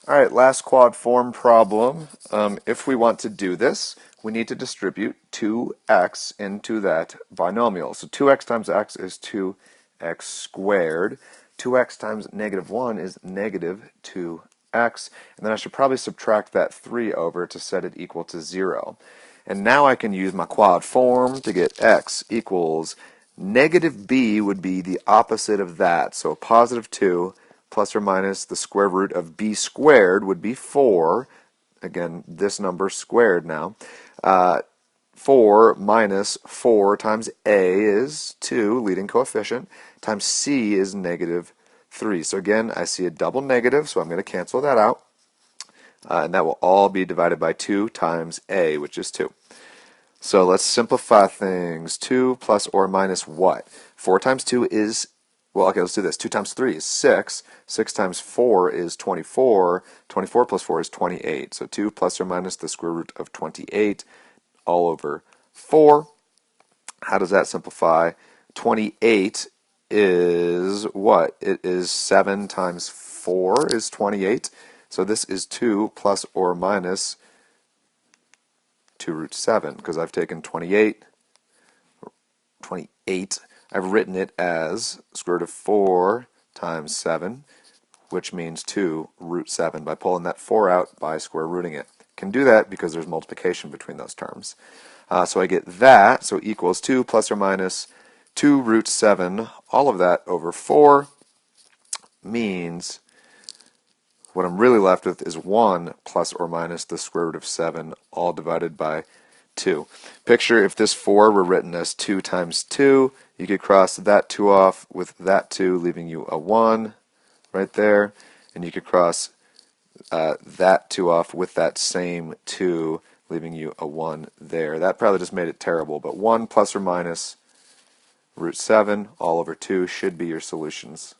All right, last quad form problem. If we want to do this, we need to distribute 2x into that binomial. So 2x times x is 2x squared. 2x times negative 1 is negative 2x. And then I should probably subtract that 3 over to set it equal to 0. And now I can use my quad form to get x equals negative b would be the opposite of that. So positive 2 plus or minus the square root of b squared would be 4. Again, this number squared now. 4 minus 4 times a is 2, leading coefficient, times c is negative 3. So again, I see a double negative, so I'm going to cancel that out. And that will all be divided by 2 times a, which is 2. So let's simplify things. 2 plus or minus what? 4 times 2 is, well, okay, let's do this. 2 times 3 is 6. 6 times 4 is 24. 24 plus 4 is 28. So 2 plus or minus the square root of 28 all over 4. How does that simplify? 28 is what? It is 7 times 4 is 28. So this is 2 plus or minus 2 root 7, because I've taken 28, I've written it as square root of 4 times 7, which means 2 root 7, by pulling that 4 out by square rooting it. Can do that because there's multiplication between those terms. So I get that, so equals 2 plus or minus 2 root 7, all of that over 4 means what I'm really left with is 1 plus or minus the square root of 7, all divided by 2. Picture if this 4 were written as 2 times 2, you could cross that 2 off with that 2, leaving you a 1 right there, and you could cross that 2 off with that same 2, leaving you a 1 there. That probably just made it terrible, but 1 plus or minus root 7 all over 2 should be your solutions.